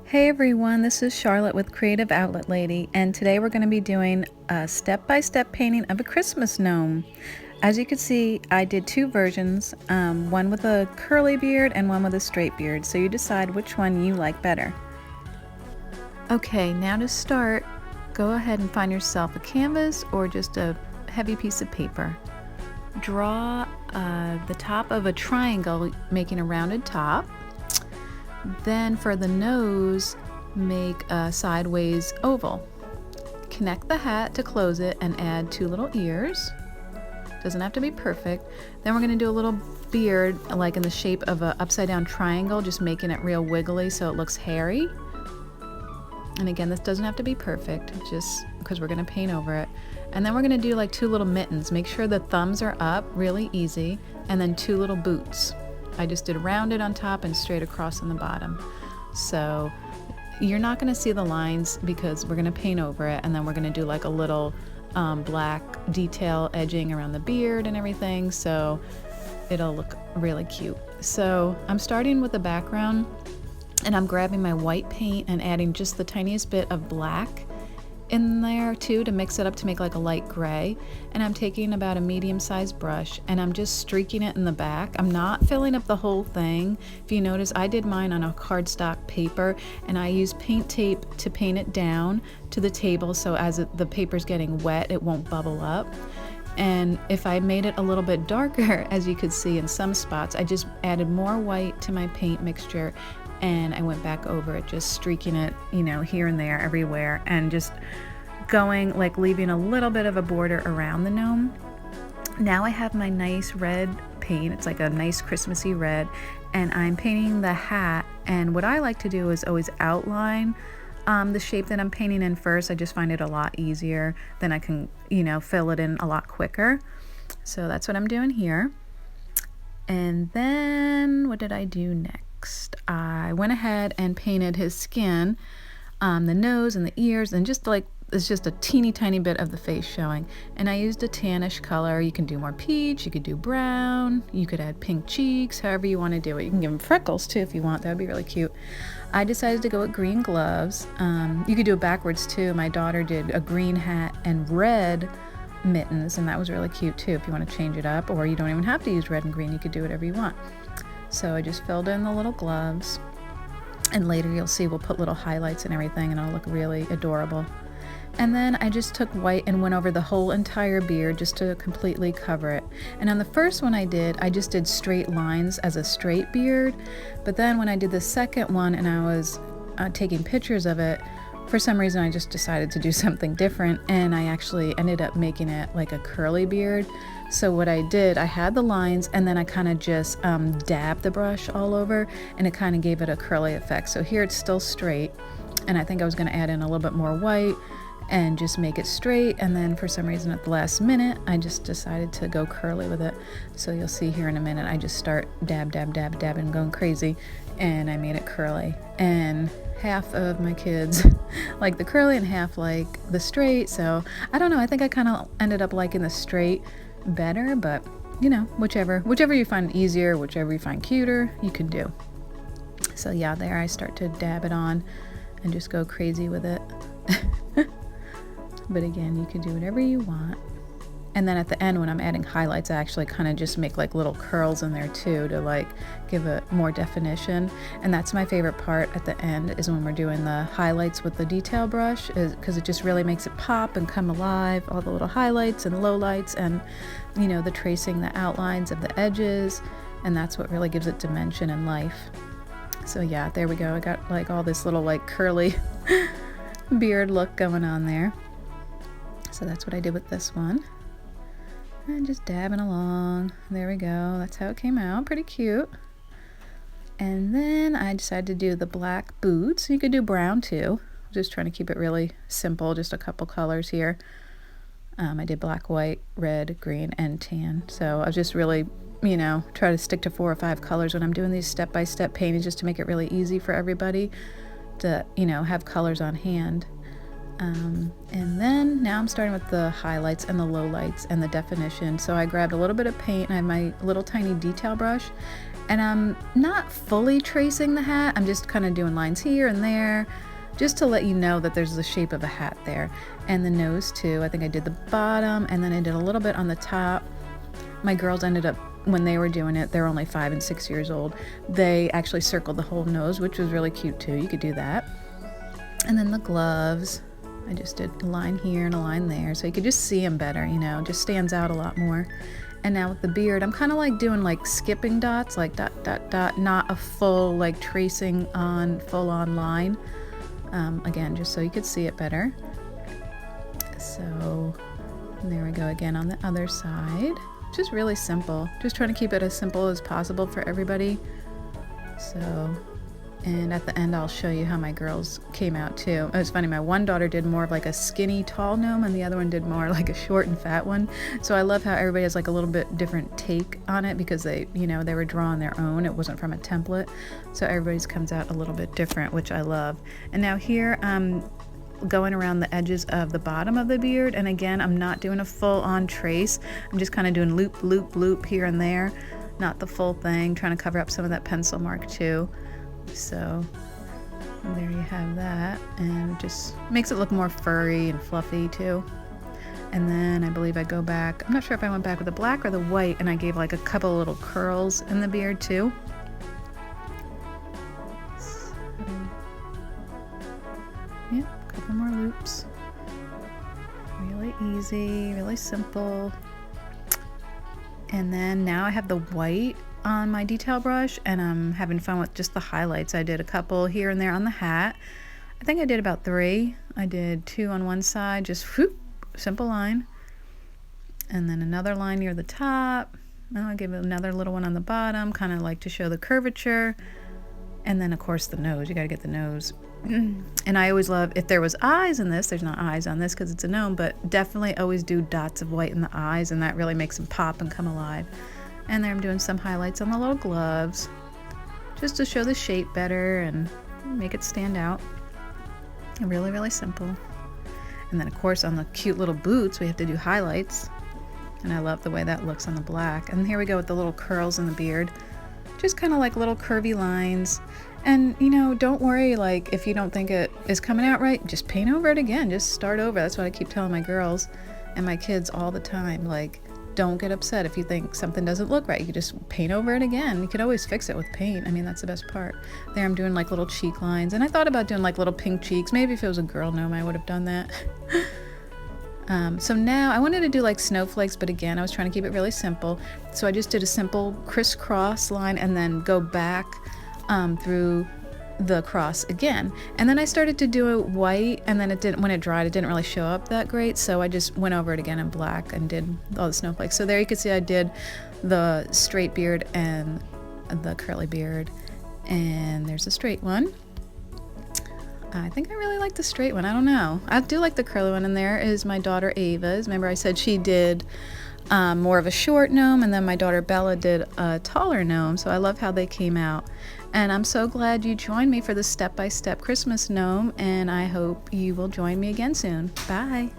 Hey everyone, this is Charlotte with Creative Outlet Lady, and today we're going to be doing a step-by-step painting of a Christmas gnome. As you can see, I did two versions, one with a curly beard and one with a straight beard, so you decide which one you like better. Okay, now to start, go ahead and find yourself a canvas or just a heavy piece of paper. Draw the top of a triangle, making a rounded top. Then for the nose, make a sideways oval. Connect the hat to close it and add two little ears. Doesn't have to be perfect. Then we're going to do a little beard like in the shape of an upside down triangle, just making it real wiggly so it looks hairy. And again, this doesn't have to be perfect, just because we're going to paint over it. And then we're going to do like two little mittens. Make sure the thumbs are up, really easy, and then two little boots. I just did rounded on top and straight across on the bottom. So you're not going to see the lines because we're going to paint over it, and then we're going to do like a little black detail edging around the beard and everything, so it'll look really cute. So I'm starting with the background, and I'm grabbing my white paint and adding just the tiniest bit of black in there too to mix it up to make like a light gray. And I'm taking about a medium-sized brush and I'm just streaking it in the back. I'm not filling up the whole thing. If you notice, I did mine on a cardstock paper and I used paint tape to paint it down to the table, so as the paper's getting wet it won't bubble up. And if I made it a little bit darker, as you could see in some spots, I just added more white to my paint mixture and I went back over it, just streaking it, you know, here and there everywhere, and just going like leaving a little bit of a border around the gnome. Now I have my nice red paint. It's like a nice Christmassy red, and I'm painting the hat. And what I like to do is always outline the shape that I'm painting in first. I just find it a lot easier. Then I can, you know, fill it in a lot quicker. So that's what I'm doing here. And then what did I do next? I went ahead and painted his skin, the nose and the ears, and just like it's just a teeny tiny bit of the face showing. And I used a tannish color. You can do more peach, you could do brown, you could add pink cheeks, however you want to do it. You can give him freckles too if you want. That would be really cute. I decided to go with green gloves. You could do it backwards too. My daughter did a green hat and red mittens, and that was really cute too if you want to change it up. Or you don't even have to use red and green. You could do whatever you want. So I just filled in the little gloves, and later you'll see we'll put little highlights and everything, and it'll look really adorable. And then I just took white and went over the whole entire beard just to completely cover it. And on the first one I just did straight lines as a straight beard, but then when I did the second one and I was taking pictures of it, for some reason I just decided to do something different, and I actually ended up making it like a curly beard. So what I did, I had the lines and then I kind of just dabbed the brush all over, and it kind of gave it a curly effect. So here it's still straight, and I think I was going to add in a little bit more white and just make it straight, and then for some reason at the last minute I just decided to go curly with it. So you'll see here in a minute I just start dabbing, going crazy, and I made it curly. And half of my kids like the curly and half like the straight, so I don't know, I think I kind of ended up liking the straight better, but you know, whichever you find easier, whichever you find cuter, you can do. So yeah, there I start to dab it on and just go crazy with it. But again, you can do whatever you want. And then at the end when I'm adding highlights, I actually kind of just make like little curls in there too to like give it more definition. And that's my favorite part at the end, is when we're doing the highlights with the detail brush, is because it just really makes it pop and come alive, all the little highlights and lowlights, and you know, the tracing the outlines of the edges, and that's what really gives it dimension and life. So yeah, there we go. I got like all this little like curly beard look going on there. So that's what I did with this one. And just dabbing along. There we go. That's how it came out. Pretty cute. And then I decided to do the black boots. You could do brown too. Just trying to keep it really simple. Just a couple colors here. I did black, white, red, green, and tan. So I was just really, you know, try to stick to 4 or 5 colors when I'm doing these step-by-step paintings, just to make it really easy for everybody to, you know, have colors on hand. And then now I'm starting with the highlights and the lowlights and the definition. So I grabbed a little bit of paint and I have my little tiny detail brush, And I'm not fully tracing the hat. I'm just kind of doing lines here and there, just to let you know that there's the shape of a hat there. And the nose too. I think I did the bottom, and then I did a little bit on the top. My girls ended up, when they were doing it, they're only 5 and 6 years old, they actually circled the whole nose, which was really cute too. You could do that. And then the gloves, I just did a line here and a line there, so you could just see them better, you know, just stands out a lot more. And now with the beard, I'm kind of like doing like skipping dots, like dot, dot, dot, not a full like tracing on full on line. Again, just so you could see it better. So there we go again on the other side. Just really simple. Just trying to keep it as simple as possible for everybody. So, and at the end I'll show you how my girls came out too. It was funny, my one daughter did more of like a skinny tall gnome, and the other one did more like a short and fat one. So I love how everybody has like a little bit different take on it, because they, you know, they were drawing their own. It wasn't from a template. So everybody's comes out a little bit different, which I love. And now here going around the edges of the bottom of the beard, and again, I'm not doing a full-on trace. I'm just kind of doing loop, loop, loop here and there, not the full thing, trying to cover up some of that pencil mark too. So there you have that, and it just makes it look more furry and fluffy too. And then I believe I go back, I'm not sure if I went back with the black or the white, and I gave like a couple little curls in the beard too. Yeah, a couple more loops. Really easy, really simple. And then now I have the white on my detail brush, and I'm having fun with just the highlights. I did a couple here and there on the hat. I think I did about 3. I did 2 on one side, just whoop, simple line. And then another line near the top. And I'll give it another little one on the bottom, kind of like to show the curvature. And then of course the nose, you gotta get the nose. And I always love, if there was eyes in this, there's not eyes on this because it's a gnome, but definitely always do dots of white in the eyes, and that really makes them pop and come alive. And there I'm doing some highlights on the little gloves, just to show the shape better and make it stand out. Really, really simple. And then of course on the cute little boots, we have to do highlights. And I love the way that looks on the black. And here we go with the little curls in the beard. Just kind of like little curvy lines. And you know, don't worry, like if you don't think it is coming out right, just paint over it again, just start over. That's what I keep telling my girls and my kids all the time. Like, don't get upset if you think something doesn't look right. You can just paint over it again. You can always fix it with paint. I mean, that's the best part. There I'm doing like little cheek lines, and I thought about doing like little pink cheeks. Maybe if it was a girl gnome I would have done that. So now I wanted to do like snowflakes, but again I was trying to keep it really simple. So I just did a simple crisscross line and then go back through the cross again, and then I started to do it white, and then it didn't, when it dried it didn't really show up that great, so I just went over it again in black and did all the snowflakes. So there you can see I did the straight beard and the curly beard, and there's a straight one. I think I really like the straight one. I don't know, I do like the curly one. And there is my daughter Ava's. Remember I said she did more of a short gnome, and then my daughter Bella did a taller gnome. So I love how they came out. And I'm so glad you joined me for the step-by-step Christmas gnome, and I hope you will join me again soon. Bye.